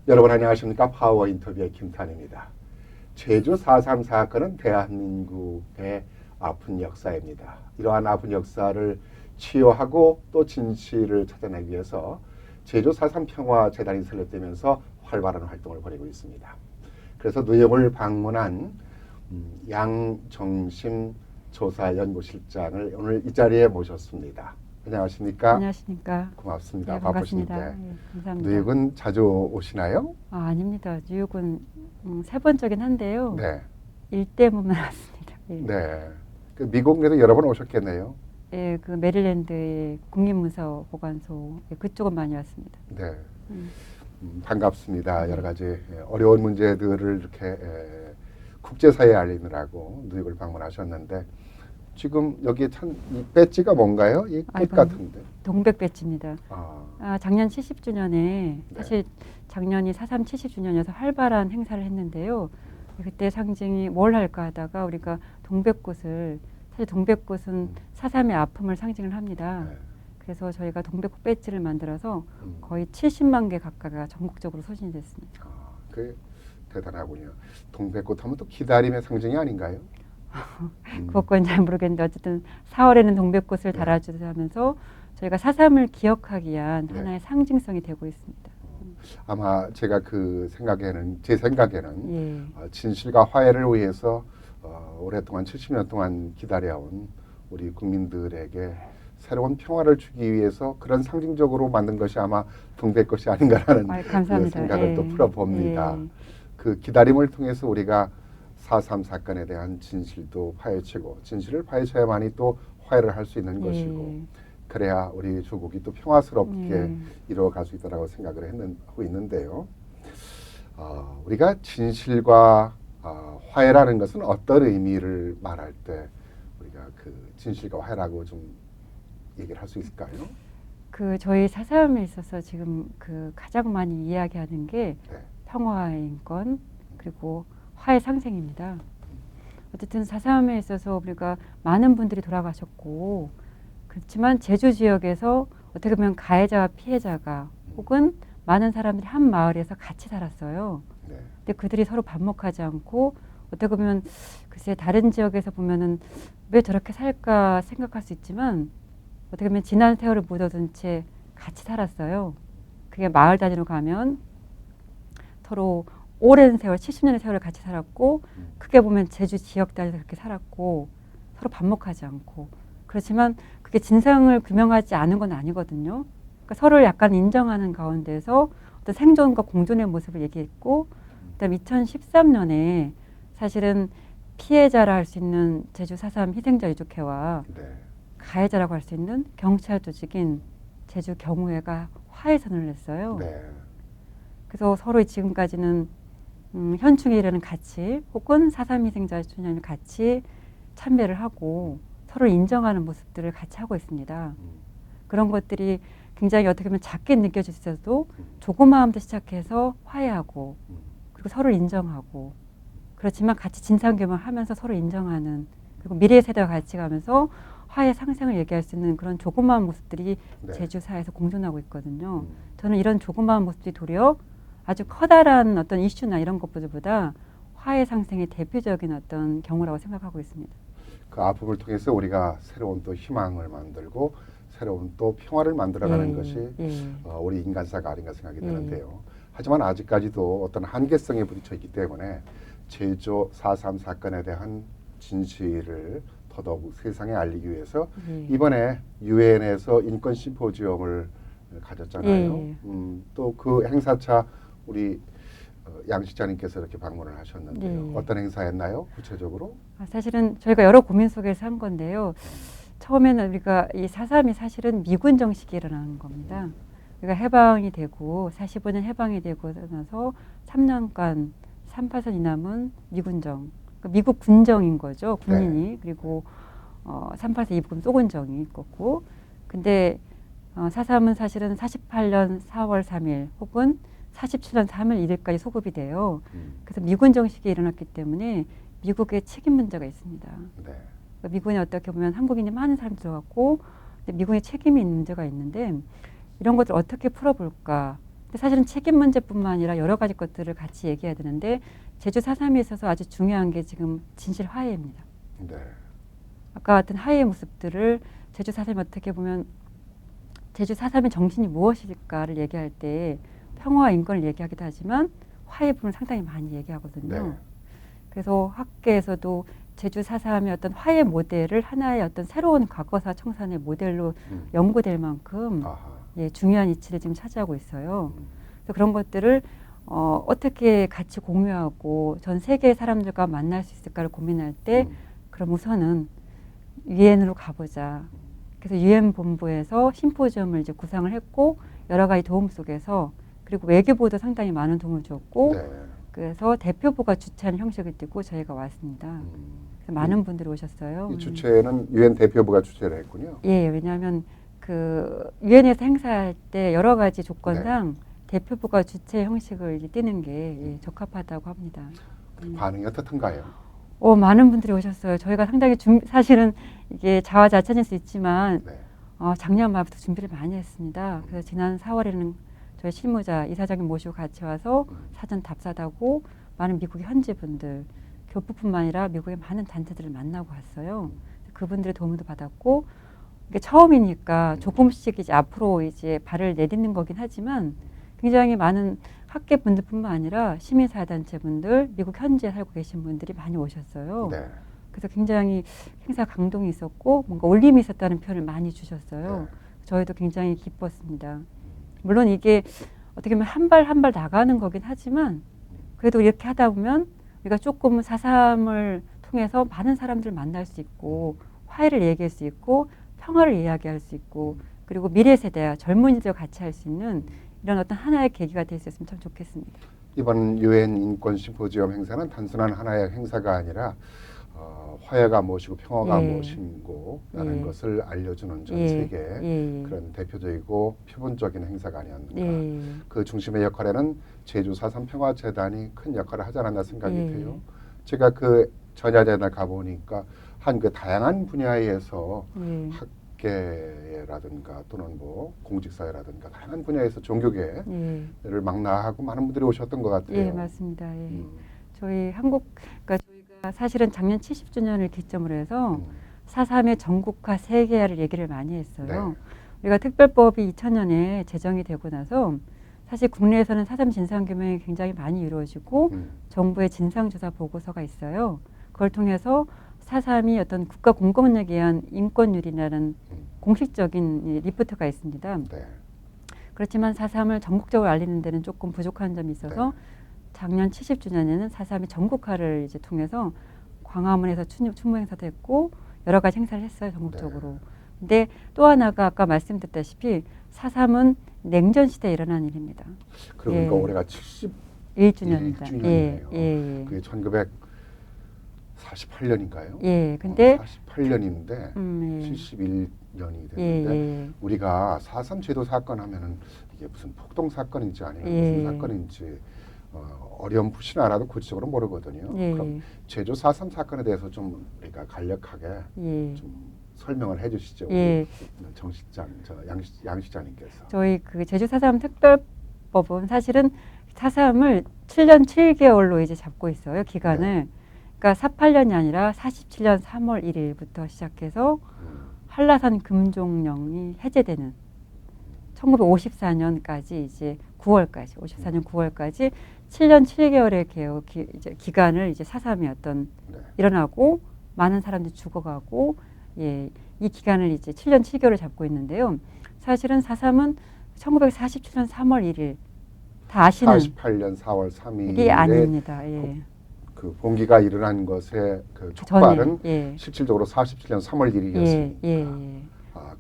여러분 안녕하십니까? 파워 인터뷰의 김탄입니다. 제주 4.3 사건은 대한민국의 아픈 역사입니다. 이러한 아픈 역사를 치유하고 또 진실을 찾아내기 위해서 제주 4.3 평화재단이 설립되면서 활발한 활동을 벌이고 있습니다. 그래서 뉴욕을 방문한 양정심 조사연구실장을 오늘 이 자리에 모셨습니다. 안녕하십니까? 안녕하십니까? 고맙습니다. 네, 바쁘신데. 반갑습니다. 예, 감사합니다. 뉴욕은 자주 오시나요? 아닙니다. 뉴욕은 세 번째긴 한데요. 네. 일 때문에 왔습니다. 예. 네. 그 미국에도 여러 번 오셨겠네요. 예, 그 메릴랜드의 국립문서 보관소 그쪽은 많이 왔습니다. 네. 음. 반갑습니다. 여러 가지 어려운 문제들을 이렇게 국제사회에 알리느라고 뉴욕을 방문하셨는데 지금 여기에 참 이 배지가 뭔가요? 이 꽃 같은데. 동백 배지입니다. 작년 70주년에 네. 사실 작년이 4.3 70주년이어서 활발한 행사를 했는데요. 그때 상징이 뭘 할까 하다가 우리가 동백꽃을 사실 동백꽃은 4.3의 아픔을 상징을 합니다. 네. 그래서 저희가 동백꽃 배지를 만들어서 거의 70만 개 가까이가 전국적으로 소진이 됐습니다. 그 대단하군요. 동백꽃 하면 또 기다림의 상징이 아닌가요? 그것까지는 잘 모르겠는데 어쨌든 4월에는 동백꽃을 네. 달아주면서 저희가 4.3을 기억하기 위한 네. 하나의 상징성이 되고 있습니다. 아마 제가 제 생각에는 예. 진실과 화해를 위해서 오랫동안 70년 동안 기다려온 우리 국민들에게 새로운 평화를 주기 위해서 그런 상징적으로 만든 것이 아마 동백꽃이 아닌가라는 그 생각을 예. 또 풀어봅니다. 예. 그 기다림을 통해서 우리가 4.3 사건에 대한 진실도 파헤치고 진실을 파헤쳐야만이 또 화해를 할 수 있는 것이고 그래야 우리 조국이 또 평화스럽게 이루어갈 수 있다고 생각을 하고 있는데요. 우리가 진실과 화해라는 것은 어떤 의미를 말할 때 우리가 그 진실과 화해라고 좀 얘기를 할 수 있을까요? 그 저희 4.3에 있어서 지금 그 가장 많이 이야기하는 게 네. 평화의 인권 그리고 화해 상생입니다. 어쨌든 4.3에 있어서 우리가 많은 분들이 돌아가셨고 그렇지만 제주 지역에서 어떻게 보면 가해자와 피해자가 혹은 많은 사람들이 한 마을에서 같이 살았어요. 네. 근데 그들이 서로 반목하지 않고 어떻게 보면 글쎄 다른 지역에서 보면은 왜 저렇게 살까 생각할 수 있지만 어떻게 보면 지난 세월을 묻어둔 채 같이 살았어요. 그게 마을 단위로 가면 서로 오랜 세월, 70년의 세월을 같이 살았고 크게 보면 제주 지역 단위에서 그렇게 살았고 서로 반목하지 않고 그렇지만 그게 진상을 규명하지 않은 건 아니거든요. 그러니까 서로를 약간 인정하는 가운데서 어떤 생존과 공존의 모습을 얘기했고 그다음 2013년에 사실은 피해자라 할 수 있는 제주 4.3 희생자 유족회와 네. 가해자라고 할 수 있는 경찰 조직인 제주 경우회가 화해선을 냈어요. 네. 그래서 서로 지금까지는 현충일에는 같이 혹은 4.3 희생자 주년을 같이 참배를 하고 서로 인정하는 모습들을 같이 하고 있습니다. 그런 것들이 굉장히 어떻게 보면 작게 느껴질 수 있어도 조그마함부터 시작해서 화해하고 그리고 서로 인정하고 그렇지만 같이 진상규명을 하면서 서로 인정하는 그리고 미래 세대와 같이 가면서 화해 상생을 얘기할 수 있는 그런 조그마한 모습들이 네. 제주 사회에서 공존하고 있거든요. 저는 이런 조그마한 모습들이 도리어 아주 커다란 어떤 이슈나 이런 것보다 화해 상생의 대표적인 어떤 경우라고 생각하고 있습니다. 그 아픔을 통해서 우리가 새로운 또 희망을 만들고 새로운 또 평화를 만들어가는 것이 우리 인간사가 아닌가 생각이 드는데요. 하지만 아직까지도 어떤 한계성에 부딪혀 있기 때문에 제주 4.3 사건에 대한 진실을 더더욱 세상에 알리기 위해서 이번에 유엔에서 인권 심포지엄을 가졌잖아요. 또 그 행사차 우리 양 실장님께서 이렇게 방문을 하셨는데요. 어떤 행사였나요? 구체적으로? 사실은 저희가 여러 고민 속에서 한 건데요. 처음에는 우리가 이 4.3이 사실은 미군 정식이 일어나는 겁니다. 우리가 해방이 되고 45년 해방이 되고 나서 3년간 38선이 남은 미군정, 그러니까 미국 군정인 거죠. 군인이. 네. 그리고 38선 이북은 소군정이 있었고 근데 4.3은 사실은 48년 4월 3일 혹은 47년 3월 1일까지 소급이 돼요. 그래서 미군 정식이 일어났기 때문에 미국의 책임 문제가 있습니다. 네. 그러니까 미군에 어떻게 보면 한국인이 많은 사람이 들어갔고 미군의 책임이 있는 문제가 있는데 이런 것들 어떻게 풀어볼까. 근데 사실은 책임 문제뿐만 아니라 여러 가지 것들을 같이 얘기해야 되는데 제주 4.3에 있어서 아주 중요한 게 지금 진실 화해입니다. 네. 아까 같은 화해의 모습들을 제주 4.3이 어떻게 보면 제주 4.3의 정신이 무엇일까를 얘기할 때 평화와 인권을 얘기하기도 하지만 화해 부분을 상당히 많이 얘기하거든요. 네. 그래서 학계에서도 제주 4.3의 어떤 화해 모델을 하나의 어떤 새로운 과거사 청산의 모델로 연구될 만큼 아하. 예, 중요한 위치를 지금 차지하고 있어요. 음. 그래서 그런 것들을 어떻게 같이 공유하고 전 세계의 사람들과 만날 수 있을까를 고민할 때 그럼 우선은 유엔으로 가보자. 그래서 유엔 본부에서 심포지엄을 이제 구상을 했고 여러 가지 도움 속에서 그리고 외교부도 상당히 많은 도움을 주었고 네. 그래서 대표부가 주최하는 형식을 띠고 저희가 왔습니다. 그래서 많은 분들이 오셨어요. 이 주최는 유엔 대표부가 주최를 했군요. 예, 왜냐하면 그 유엔에서 행사할 때 여러 가지 조건상 대표부가 주최 형식을 이제 띠는 게 예, 적합하다고 합니다. 반응이 어떻던가요? 많은 분들이 오셨어요. 저희가 상당히 사실은 이게 자화자찬일 수 있지만 네. 작년 말부터 준비를 많이 했습니다. 그래서 지난 4월에는 저희 실무자 이사장님 모시고 같이 와서 사전 답사하고 많은 미국의 현지 분들, 교부뿐만 아니라 미국의 많은 단체들을 만나고 왔어요. 그분들의 도움도 받았고 이게 처음이니까 조금씩 이제 앞으로 이제 발을 내딛는 거긴 하지만 굉장히 많은 학계 분들뿐만 아니라 시민사회단체 분들, 미국 현지에 살고 계신 분들이 많이 오셨어요. 네. 그래서 굉장히 행사 강동이 있었고 뭔가 울림이 있었다는 표현을 많이 주셨어요. 네. 저희도 굉장히 기뻤습니다. 물론 이게 어떻게 보면 한 발 한 발 나가는 거긴 하지만 그래도 이렇게 하다 보면 우리가 조금 4.3을 통해서 많은 사람들을 만날 수 있고 화해를 얘기할 수 있고 평화를 이야기할 수 있고 그리고 미래 세대와 젊은이들과 같이 할 수 있는 이런 어떤 하나의 계기가 될 수 있으면 참 좋겠습니다. 이번 유엔 인권 심포지엄 행사는 단순한 하나의 행사가 아니라 화해가 무엇이고 평화가 무엇인고라는 것을 알려주는 전 세계 그런 대표적이고 표본적인 행사가 아니었는가. 그 중심의 역할에는 제주 4.3 평화재단이 큰 역할을 하지 않았나 생각이 돼요. 제가 그 전야제단을 가보니까 한 그 다양한 분야에서 학계라든가 또는 뭐 공직사회라든가 다양한 분야에서 종교계를 망라하고 많은 분들이 오셨던 것 같아요. 예, 맞습니다. 예. 저희 그러니까 저희가 사실은 작년 70주년을 기점으로 해서 4.3의 전국화 세계화를 얘기를 많이 했어요. 네. 우리가 특별법이 2000년에 제정이 되고 나서 사실 국내에서는 4.3 진상규명이 굉장히 많이 이루어지고 정부의 진상조사 보고서가 있어요. 그걸 통해서 4.3이 어떤 국가 공권력에 의한 인권유린이라는 공식적인 리포트가 있습니다. 네. 그렇지만 4.3을 전국적으로 알리는 데는 조금 부족한 점이 있어서 작년 70주년에는 4.3이 전국화를 이제 통해서 광화문에서 추모 행사도 했고 여러 가지 행사를 했어요, 전국적으로. 근데 또 하나가 아까 말씀드렸다시피 4.3은 냉전 시대에 일어난 일입니다. 그러니까 올해가 71주년입니다. 71주년이에요. 그게 1948년인가요? 예, 근데 48년인데 71년이 됐는데 우리가 4.3 제도 사건 하면은 이게 무슨 폭동 사건인지 아니면 무슨 사건인지 어렴풋이 알아도 구체적으로 모르거든요. 그럼 제주 4.3 사건에 대해서 좀 우리가 간략하게 좀 설명을 해주시죠. 정 실장, 양 실장님께서. 저희 그 제주 4.3 특별법은 사실은 4.3을 7년 7개월로 이제 잡고 있어요, 기간을. 그러니까 48년이 아니라 47년 3월 1일부터 시작해서 한라산 금종령이 해제되는 1954년까지 이제 9월까지 54년 9월까지 7년 7개월의 이제 기간을 이제 4.3이 어떤 일어나고 많은 사람들이 죽어가고 이 기간을 이제 7년 7개월을 잡고 있는데요. 사실은 4.3은 1947년 3월 1일 다 아시는 48년 4월 3일에 이게 아닙니다. 그 봉기가 일어난 것의 그 촉발은 실질적으로 47년 3월 1일이었습니다.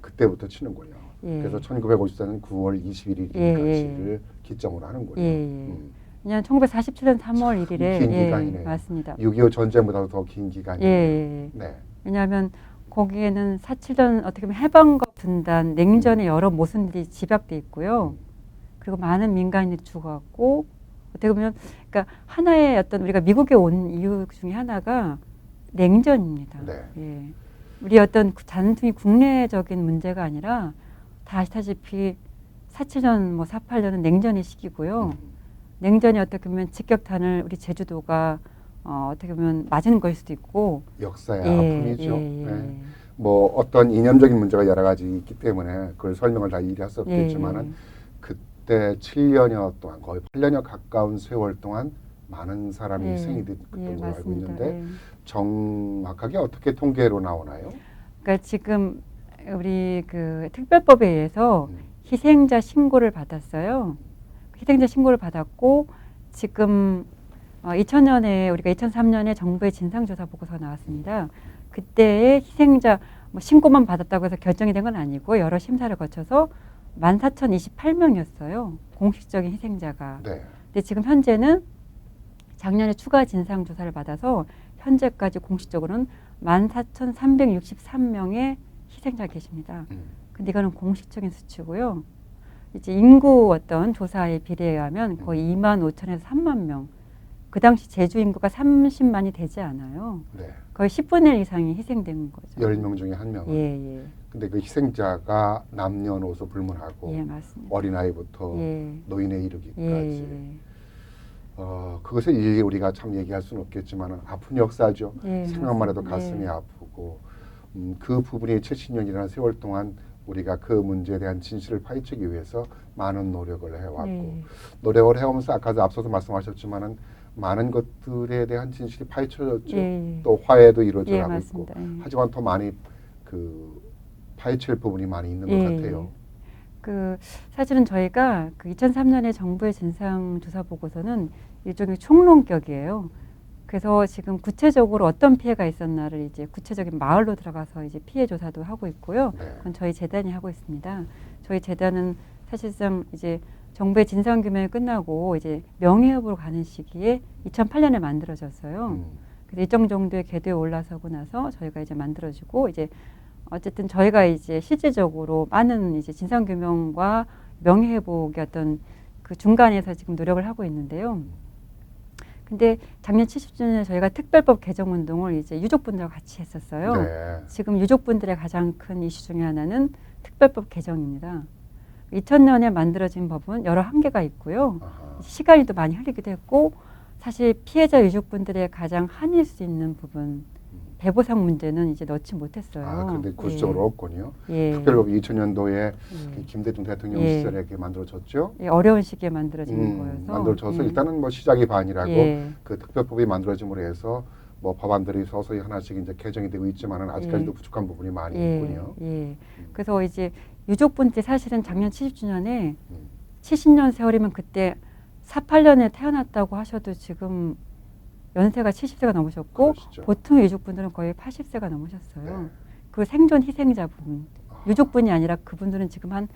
그때부터 치는군요. 그래서 1954년 9월 21일까지를 기점으로 하는군요. 그냥 1947년 3월 1일에 긴 기간이네요. 맞습니다. 6.25 전쟁보다도 더 긴 기간이에요. 네. 왜냐하면 거기에는 47년 어떻게 보면 해방과 분단, 냉전의 여러 모순들이 집약돼 있고요. 그리고 많은 민간인들이 죽어갔고 어떻게 보면 그러니까 하나의 어떤 우리가 미국에 온 이유 중에 하나가 냉전입니다. 우리 어떤 단순히 국내적인 문제가 아니라 다 아시다시피 47년, 뭐 48년은 냉전의 시기고요. 음. 냉전이 어떻게 보면 직격탄을 우리 제주도가 어떻게 보면 맞은 걸 수도 있고. 역사의 예, 아픔이죠. 예, 예. 네. 뭐 어떤 이념적인 문제가 여러 가지 있기 때문에 그걸 설명을 다 일일이 할 수 예, 없겠지만은 그때 7년여 동안 거의 8년여 가까운 세월 동안 많은 사람이 예, 희생이 됐던 걸로 알고 맞습니다. 있는데 예. 정확하게 어떻게 통계로 나오나요? 그러니까 지금 우리 그 특별법에 의해서 음. 희생자 신고를 받았어요. 희생자 신고를 받았고 지금 2000년에 우리가 2003년에 정부의 진상조사 보고서가 나왔습니다. 그때의 희생자 뭐 신고만 받았다고 해서 결정이 된 건 아니고 여러 심사를 거쳐서 14,028명이었어요. 공식적인 희생자가. 네. 근데 지금 현재는 작년에 추가 진상조사를 받아서 현재까지 공식적으로는 14,363명의 희생자 계십니다. 근데 이거는 공식적인 수치고요. 이제 인구 어떤 조사에 비례에 하면 거의 2만 5천에서 3만 명. 그 당시 제주 인구가 30만이 되지 않아요. 네. 거의 10분의 1 이상이 희생된 거죠. 10명 중에 한 명은. 예, 예. 근데 그 희생자가 남녀노소 불문하고 예, 맞습니다. 어린아이부터 예. 노인에 이르기까지. 예, 그것을 일일이 우리가 참 얘기할 수는 없겠지만 아픈 역사죠. 예, 생각만 해도 맞습니다. 가슴이 예. 아프고 그 부분이 70년이라는 세월 동안 우리가 그 문제에 대한 진실을 파헤치기 위해서 많은 노력을 해왔고 예. 노력을 해오면서 아까도 앞서서 말씀하셨지만은 많은 것들에 대한 진실이 파헤쳐졌죠. 예. 또 화해도 이루어져 예, 가고 있고 맞습니다. 예. 하지만 더 많이 그 파헤칠 부분이 많이 있는 예. 것 같아요. 그 사실은 저희가 그 2003년에 정부의 진상조사 보고서는 일종의 총론격이에요. 그래서 지금 구체적으로 어떤 피해가 있었나를 이제 구체적인 마을로 들어가서 이제 피해 조사도 하고 있고요. 네. 그건 저희 재단이 하고 있습니다. 저희 재단은 사실상 이제 정부의 진상 규명이 끝나고 이제 명예회복으로 가는 시기에 2008년에 만들어졌어요. 그래서 일정 정도의 궤도에 올라서고 나서 저희가 이제 만들어지고 이제 어쨌든 저희가 이제 실질적으로 많은 이제 진상 규명과 명예회복의 어떤 그 중간에서 지금 노력을 하고 있는데요. 근데 작년 70주년에 저희가 특별법 개정 운동을 이제 유족분들과 같이 했었어요. 네. 지금 유족분들의 가장 큰 이슈 중에 하나는 특별법 개정입니다. 2000년에 만들어진 법은 여러 한계가 있고요. 아하. 시간이 또 많이 흘리기도 했고 사실 피해자 유족분들의 가장 한일 수 있는 부분 배보상 문제는 이제 넣지 못했어요. 아, 근데 구체적으로 없군요. 예. 특별법이 2000년도에 예. 김대중 대통령 예. 시절에 이렇게 만들어졌죠. 예, 어려운 시기에 만들어진 거여서 만들어져서 예. 일단은 뭐 시작이 반이라고 예. 그 특별법이 만들어짐으로 해서 뭐 법안들이 서서히 하나씩 이제 개정이 되고 있지만은 아직까지도 예. 부족한 부분이 많이 예. 있군요. 예. 그래서 이제 유족분들이 사실은 작년 70주년에 음. 70년 세월이면 그때 48년에 태어났다고 하셔도 지금 연세가 70세가 넘으셨고 그러시죠. 보통 유족분들은 거의 80세가 넘으셨어요. 네. 그 생존 희생자분 유족분이 아니라 그분들은 지금 한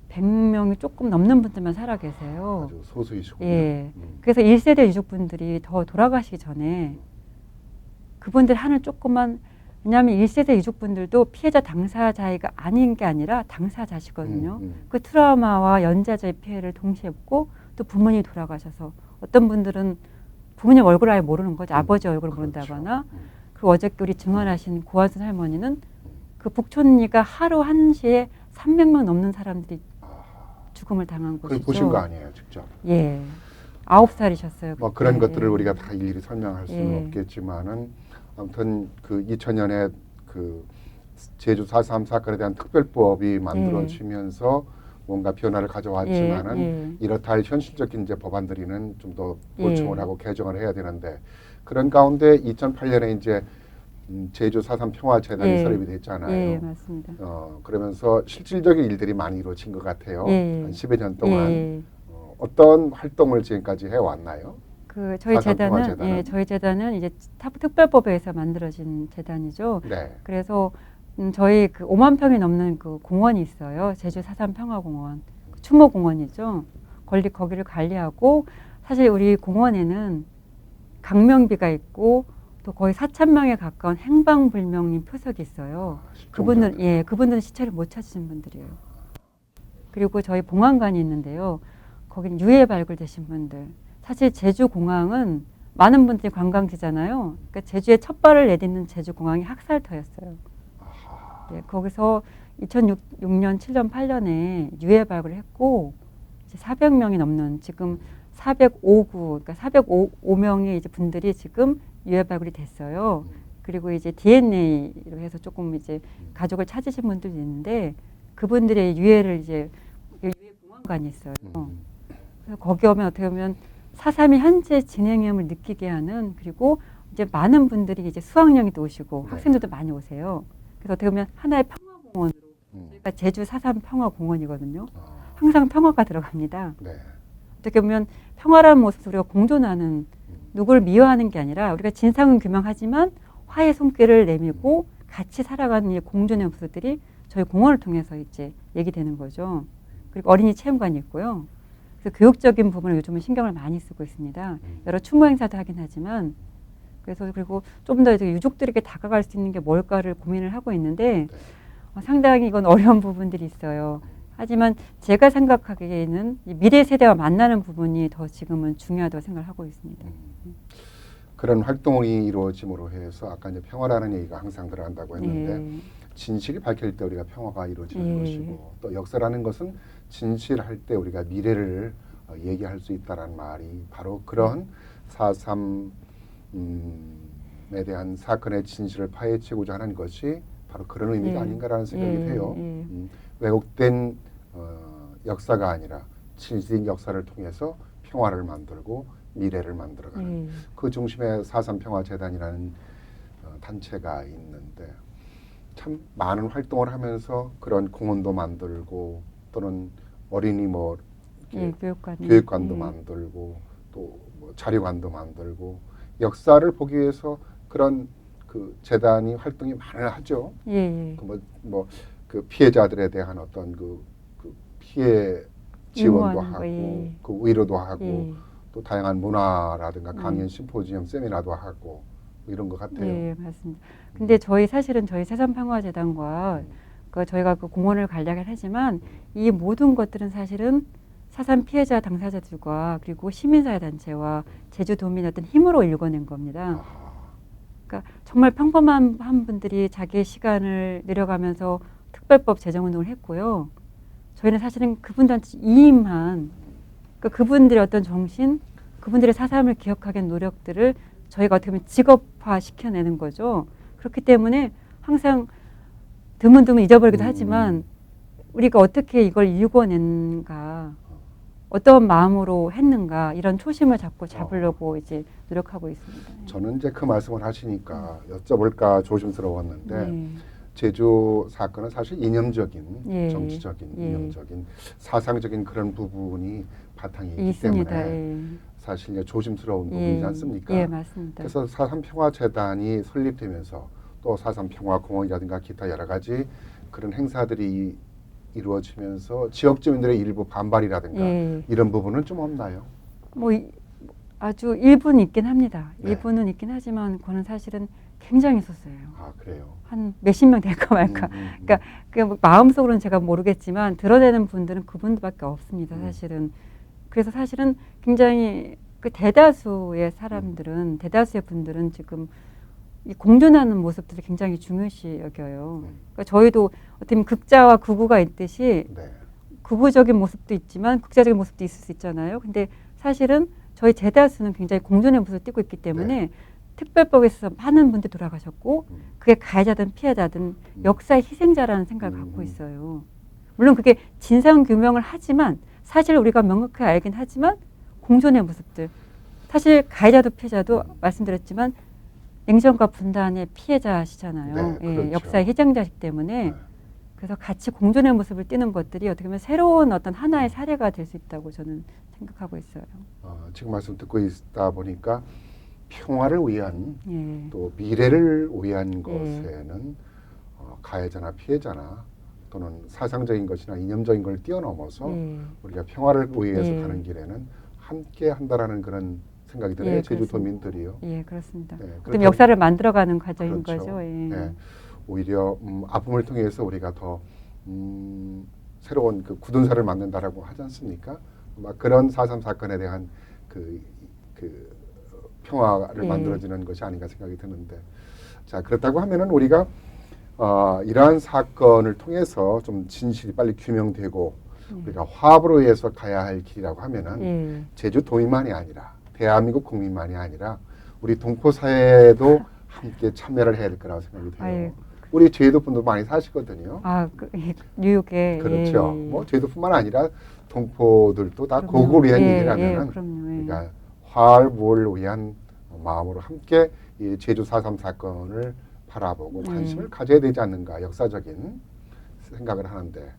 100명이 조금 넘는 분들만 살아 계세요. 아주 소수이시군요. 예. 그래서 1세대 유족분들이 더 돌아가시기 전에 그분들 하는 조그만 왜냐하면 1세대 유족분들도 피해자 당사자가 아닌 게 아니라 당사자시거든요. 그 트라우마와 연좌자의 피해를 동시에 입고 또 부모님이 돌아가셔서 어떤 분들은 부모님 얼굴 아예 모르는 거죠. 아버지 얼굴을 모른다거나 그 어저께 우리 증언하신 고한순 할머니는 그 북촌리가 하루 1시에 300명 넘는 사람들이 죽음을 당한 그걸 곳이죠. 보신 거 아니에요, 직접? 예. 9살이셨어요. 뭐 그런 것들을 우리가 다 일일이 설명할 수는 예. 없겠지만은 아무튼 그 2000년에 그 제주 4.3 사건에 대한 특별법이 만들어지면서 뭔가 변화를 가져왔지만은 예. 이렇다 할 현실적인 이제 법안들이는 좀 더 예. 보충을 하고 개정을 해야 되는데 그런 가운데 2008년에 이제 제주 4.3 평화재단이 예. 설립이 됐잖아요. 예, 맞습니다. 그러면서 실질적인 일들이 많이 이루어진 것 같아요. 예. 한 10여 년 동안 예. 어떤 활동을 지금까지 해왔나요? 그 저희 4.3 재단은 평화재단은? 예, 저희 재단은 이제 특별법에 의해서 만들어진 재단이죠. 네. 그래서 저희 그 5만 평이 넘는 그 공원이 있어요. 제주 4.3 평화공원, 추모공원이죠. 거기를 관리하고 사실 우리 공원에는 강명비가 있고 또 거의 4,000명에 가까운 행방불명인 표석이 있어요. 그분들은 시체를 못 찾으신 분들이에요. 그리고 저희 봉안관이 있는데요. 거긴 유해 발굴되신 분들. 사실 제주공항은 많은 분들이 관광지잖아요. 그러니까 제주에 첫 발을 내딛는 제주공항이 학살터였어요. 네, 거기서 2006년, 7년, 8년에 유해 발굴을 했고 이제 400명이 넘는 지금 405구, 그러니까 405명의 이제 분들이 지금 유해 발굴이 됐어요. 그리고 이제 DNA로 해서 조금 이제 가족을 찾으신 분들도 있는데 그분들의 유해를 이제 유해 공원관이 있어요. 그래서 거기 오면 어떻게 보면 4.3이 현재 진행형을 느끼게 하는 그리고 이제 많은 분들이 이제 수학여행도 오시고 네. 학생들도 많이 오세요. 그래서 어떻게 보면 하나의 평화공원으로 저희가 제주 4.3 평화공원이거든요. 항상 평화가 들어갑니다. 네. 어떻게 보면 평화라는 모습을 우리가 공존하는 누구를 미워하는 게 아니라 우리가 진상은 규명하지만 화해 손길을 내밀고 같이 살아가는 이 공존의 모습들이 저희 공원을 통해서 이제 얘기되는 거죠. 그리고 어린이 체험관이 있고요. 그래서 교육적인 부분을 요즘은 신경을 많이 쓰고 있습니다. 여러 추모 행사도 하긴 하지만 그래서 그리고 좀 더 유족들에게 다가갈 수 있는 게 뭘까를 고민을 하고 있는데 상당히 이건 어려운 부분들이 있어요. 하지만 제가 생각하기에는 이 미래 세대와 만나는 부분이 더 지금은 중요하다고 생각을 하고 있습니다. 그런 활동이 이루어짐으로 해서 아까 이제 평화라는 얘기가 항상 들어간다고 했는데 진실이 밝힐 때 우리가 평화가 이루어지는 것이고 또 역사라는 것은 진실할 때 우리가 미래를 얘기할 수 있다는 말이 바로 그런 4.3에 대한 사건의 진실을 파헤치고자 하는 것이 바로 그런 의미가 아닌가라는 생각이 돼요. 왜곡된 역사가 아니라 진실인 역사를 통해서 평화를 만들고 미래를 만들어가는 그 중심에 4.3 평화재단이라는 단체가 있는데 참 많은 활동을 하면서 그런 공원도 만들고 또는 어린이 뭐 교육관도 만들고 또 뭐 자료관도 만들고 역사를 보기 위해서 그런 그 재단이 활동이 많이 하죠. 그 피해자들에 대한 어떤 그 피해 지원도 하고 그 위로도 하고 또 다양한 문화라든가 강연, 심포지엄, 세미나도 하고 이런 것 같아요. 예, 맞습니다. 근데 사실은 저희 세산평화재단과 저희가 그 공원을 관리하긴 하지만 이 모든 것들은 사실은 4.3 피해자 당사자들과 그리고 시민사회단체와 제주도민의 어떤 힘으로 일궈낸 겁니다. 그러니까 정말 평범한 분들이 자기의 시간을 내려가면서 특별법 제정운동을 했고요. 저희는 사실은 그분들한테 이임한 그분들의 어떤 정신, 그분들의 4.3을 기억하기 위한 노력들을 저희가 어떻게 보면 직업화 시켜내는 거죠. 그렇기 때문에 항상 드문드문 잊어버리기도 하지만 우리가 어떻게 이걸 일궈낸가, 어떤 마음으로 했는가 이런 초심을 잡으려고 이제 노력하고 있습니다. 저는 이제 그 말씀을 하시니까 여쭤볼까 조심스러웠는데 제주 사건은 사실 이념적인, 정치적인, 이념적인, 사상적인 그런 부분이 바탕이 있기 있습니다. 때문에 사실 이제 조심스러운 부분이지 않습니까? 예, 맞습니다. 그래서 4.3 평화재단이 설립되면서 또 4.3 평화공원이라든가 기타 여러 가지 그런 행사들이 이루어지면서 지역 주민들의 일부 반발이라든가 이런 부분은 좀 없나요? 뭐 아주 일부는 있긴 합니다. 일부는 있긴 하지만 그거는 사실은 굉장히 소수예요. 아, 그래요? 한 몇십 명 될까 말까. 그러니까 마음속으로는 제가 모르겠지만 드러내는 분들은 그분들밖에 없습니다. 사실은. 그래서 사실은 굉장히 그 대다수의 사람들은 대다수의 분들은 지금 이 공존하는 모습들을 굉장히 중요시 여겨요. 그러니까 저희도 어떻게 보면 극자와 극우가 있듯이 극우적인 모습도 있지만 극자적인 모습도 있을 수 있잖아요. 근데 사실은 저희 대다수는 굉장히 공존의 모습을 띠고 있기 때문에 특별법에서 많은 분들이 돌아가셨고 그게 가해자든 피해자든 역사의 희생자라는 생각을 갖고 있어요. 물론 그게 진상규명을 하지만 사실 우리가 명확하게 알긴 하지만 공존의 모습들 사실 가해자도 피해자도 말씀드렸지만 냉전과 분단의 피해자시잖아요. 그렇죠. 역사의 희생자이기 때문에 그래서 같이 공존의 모습을 띠는 것들이 어떻게 보면 새로운 어떤 하나의 사례가 될 수 있다고 저는 생각하고 있어요. 지금 말씀 듣고 있다 보니까 평화를 위한 또 미래를 위한 것에는 가해자나 피해자나 또는 사상적인 것이나 이념적인 걸 뛰어넘어서 우리가 평화를 위해서 가는 길에는 함께 한다라는 그런 생각이 들어요. 제주도민들이요. 예, 그렇습니다. 그럼 역사를 만들어가는 과정인 거죠. 오히려 아픔을 통해서 우리가 더 새로운 그 굳은 살을 만든다라고 하지 않습니까? 막 그런 4.3 사건에 대한 그 평화를 만들어지는 것이 아닌가 생각이 드는데, 자 그렇다고 하면은 우리가 이러한 사건을 통해서 좀 진실이 빨리 규명되고 우리가 화합으로 해서 가야 할 길이라고 하면은 예. 제주도민만이 아니라 대한민국 국민만이 아니라 우리 동포 사회도 함께 참여를 해야 될 거라고 생각이 돼요. 아유. 우리 제주도 분도 많이 사시거든요. 뉴욕에. 그렇죠. 예. 뭐 제주도뿐만 아니라 동포들도 다 그럼요. 고국을 위한 예, 일이라면은 예, 그럼요. 예. 그러니까 화합을 위한 마음으로 함께 이 제주 4.3 사건을 바라보고 관심을 가져야 되지 않는가 역사적인 생각을 하는데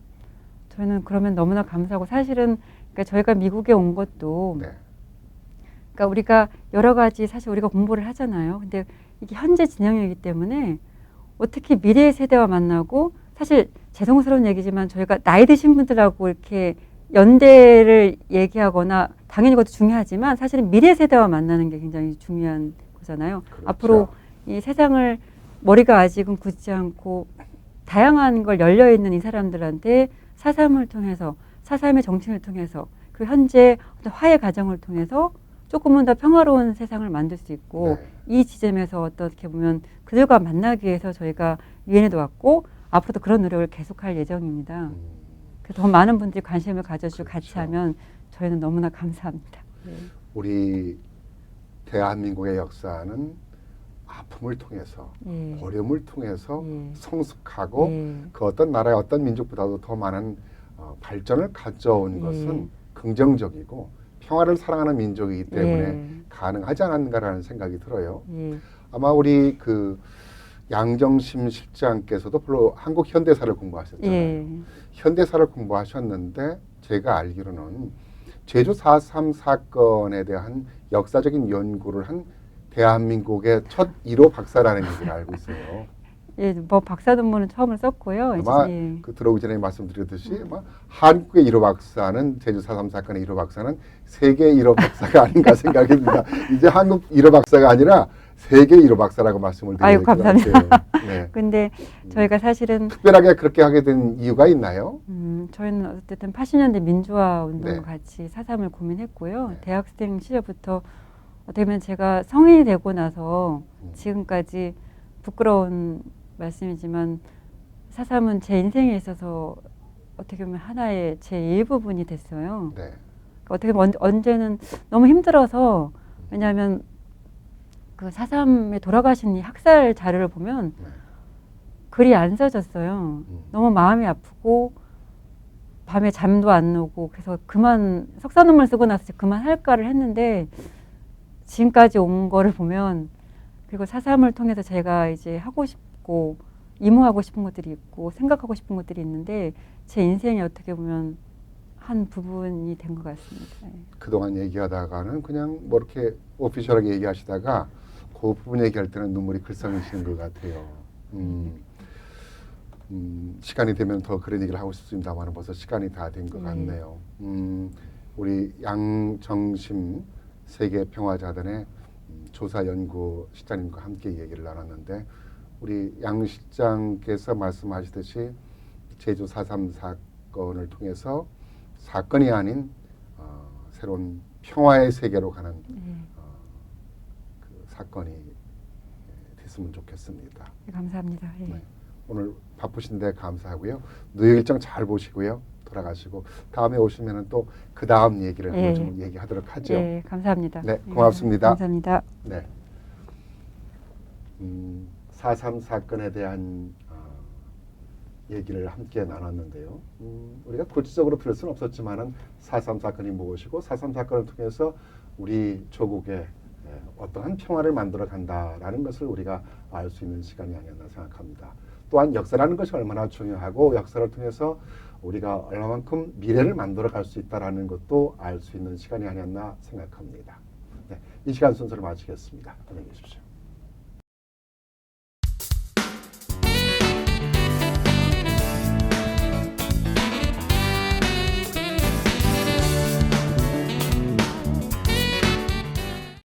저희는 그러면 너무나 감사하고 사실은 그러니까 저희가 미국에 온 것도 네. 그러니까 우리가 여러 가지 사실 우리가 공부를 하잖아요. 근데 이게 현재 진영이기 때문에 어떻게 미래의 세대와 만나고 사실 죄송스러운 얘기지만 저희가 나이 드신 분들하고 이렇게 연대를 얘기하거나 당연히 그것도 중요하지만 사실은 미래 세대와 만나는 게 굉장히 중요한 거잖아요. 그렇죠. 앞으로 이 세상을 머리가 아직은 굳지 않고 다양한 걸 열려 있는 이 사람들한테 4.3을 통해서 4.3의 정신을 통해서 그 현재 어떤 화해 과정을 통해서 조금은 더 평화로운 세상을 만들 수 있고 네. 이 지점에서 어떻게 보면 그들과 만나기 위해서 저희가 유엔에도 왔고 앞으로도 그런 노력을 계속할 예정입니다. 그래서 더 많은 분들이 관심을 가져주고 그렇죠. 같이 하면 저희는 너무나 감사합니다. 네. 우리 대한민국의 역사는 아픔을 통해서 예. 어려움을 통해서 예. 성숙하고 예. 그 어떤 나라의 어떤 민족보다도 더 많은 발전을 가져온 예. 것은 긍정적이고 평화를 사랑하는 민족이기 때문에 예. 가능하지 않았는가라는 생각이 들어요. 예. 아마 우리 그 양정심 실장께서도 별로 한국 현대사를 공부하셨잖아요. 예. 현대사를 공부하셨는데 제가 알기로는 제주 4.3 사건에 대한 역사적인 연구를 한 대한민국의 첫 1호 박사라는 얘기를 알고 있어요. 예, 뭐 박사 논문은 처음으로 썼고요. 아마 예. 그 들어오기 전에 말씀드렸듯이 아마 한국의 1호 박사는 제주 4.3 사건의 1호 박사는 세계 1호 박사가 아닌가 생각이 듭니다. 이제 한국 1호 박사가 아니라 세계 1호 박사라고 말씀을 드려야 아유, 될 것 같아요. 네. 근데 저희가 사실은 특별하게 그렇게 하게 된 이유가 있나요? 저희는 어쨌든 80년대 민주화 운동과 네. 같이 4.3을 고민했고요. 네. 대학생 시절부터 어떻게 보면 제가 성인이 되고 나서 지금까지 부끄러운 말씀이지만 4.3은 제 인생에 있어서 어떻게 보면 하나의 제 일부분이 됐어요. 네. 그러니까 어떻게 보면 언제는 너무 힘들어서 왜냐하면 그 4.3에 돌아가신 이 학살 자료를 보면 네. 글이 안 써졌어요. 너무 마음이 아프고 밤에 잠도 안 오고 그래서 그만 석사 논문 쓰고 나서 그만 할까를 했는데 지금까지 온 거를 보면 그리고 4.3을 통해서 제가 이제 하고 싶고 이모하고 싶은 것들이 있고 생각하고 싶은 것들이 있는데 제 인생에 어떻게 보면 한 부분이 된 것 같습니다. 예. 그동안 얘기하다가는 그냥 뭐 이렇게 오피셜하게 얘기하시다가 그 부분 얘기할 때는 눈물이 글썽이시는 것 같아요. 시간이 되면 더 그런 얘기를 하고 싶습니다만 벌써 시간이 다 된 것 같네요. 우리 양정심 세계평화자단의 조사연구 실장님과 함께 얘기를 나눴는데 우리 양 실장께서 말씀하시듯이 제주 4.3 사건을 통해서 사건이 아닌 새로운 평화의 세계로 가는 그 사건이 됐으면 좋겠습니다. 네, 감사합니다. 예. 네. 오늘 바쁘신데 감사하고요. 뉴욕 일정 잘 보시고요. 돌아가시고 다음에 오시면은 또 그 다음 얘기를 한번 좀 얘기하도록 하죠. 예, 감사합니다. 네, 고맙습니다. 감사합니다. 네. 4.3 사건에 대한 얘기를 함께 나눴는데요. 우리가 구체적으로 들을 수는 없었지만은 4.3 사건이 무엇이고 4.3 사건을 통해서 우리 조국에 어떠한 평화를 만들어 간다라는 것을 우리가 알 수 있는 시간이 아니었나 생각합니다. 또한 역사라는 것이 얼마나 중요하고 역사를 통해서 우리가 얼마만큼 미래를 만들어 갈 수 있다라는 것도 알 수 있는 시간이 아니었나 생각합니다. 네, 이 시간 순서를 마치겠습니다. 안녕히 계십시오.